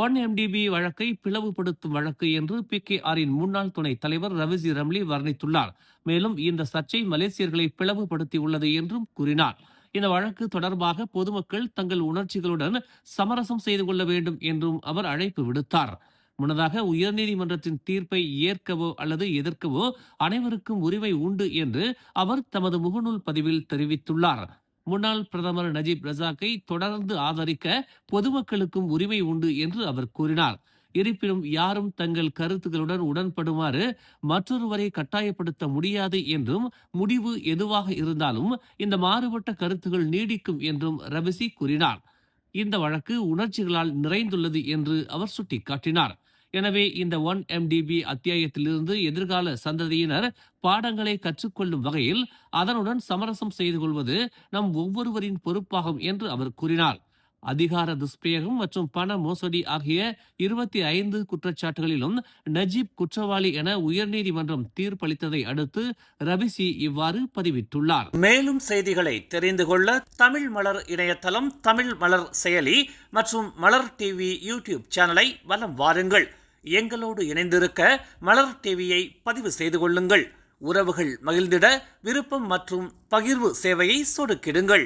1MDB வழக்கை பிளவுபடுத்தும் வழக்கு என்று PKRின் முன்னாள் துணைத் தலைவர் ரவிசி ரம்லி வர்ணித்துள்ளார். மேலும் இந்த சர்ச்சை மலேசியர்களை பிளவுபடுத்தி உள்ளது என்றும் கூறினார். இந்த வழக்கு தொடர்பாக பொதுமக்கள் தங்கள் உணர்ச்சிகளுடன் சமரசம் செய்து கொள்ள வேண்டும் என்றும் அவர் அழைப்பு விடுத்தார். முன்னதாக உயர்நீதிமன்றத்தின் தீர்ப்பை ஏற்கவோ அல்லது எதிர்க்கவோ அனைவருக்கும் உரிமை உண்டு என்று அவர் தமது முகநூல் பதிவில் தெரிவித்துள்ளார். முன்னாள் பிரதமர் நஜீப் ரசாக்கை தொடர்ந்து ஆதரிக்க பொதுமக்களுக்கும் உரிமை உண்டு என்று அவர் கூறினார். இருப்பினும் யாரும் தங்கள் கருத்துக்களுடன் உடன்படுமாறு மற்றொருவரை கட்டாயப்படுத்த முடியாது என்றும், முடிவு எதுவாக இருந்தாலும் இந்த மாறுபட்ட கருத்துகள் நீடிக்கும் என்றும் ரபிசி கூறினார். இந்த வழக்கு உணர்ச்சிகளால் நிறைந்துள்ளது என்று அவர் சுட்டிக்காட்டினார். எனவே இந்த 1MDB அத்தியாயத்திலிருந்து எதிர்கால சந்ததியினர் பாடங்களை கற்றுக்கொள்ளும் வகையில் அதனுடன் சமரசம் செய்து கொள்வது நம் ஒவ்வொருவரின் பொறுப்பாகும் என்று அவர் கூறினார். அதிகார துஷ்பிரயோகம் மற்றும் பண மோசடி ஆகிய 25 குற்றச்சாட்டுகளிலும் நஜீப் குற்றவாளி என உயர்நீதிமன்றம் தீர்ப்பளித்ததை அடுத்து ரபிசி இவ்வாறு பதிவிட்டுள்ளார். மேலும் செய்திகளை தெரிந்து கொள்ள தமிழ் மலர் இணையதளம், தமிழ் மலர் செயலி மற்றும் மலர் டிவி யூடியூப் சேனலை வலம் வாருங்கள். எங்களோடு இணைந்திருக்க மலர் டிவியை பதிவு செய்து கொள்ளுங்கள். உறவுகள் மகிழ்ந்திட விருப்பம் மற்றும் பகிர்வு சேவையை சொடுக்கிடுங்கள்.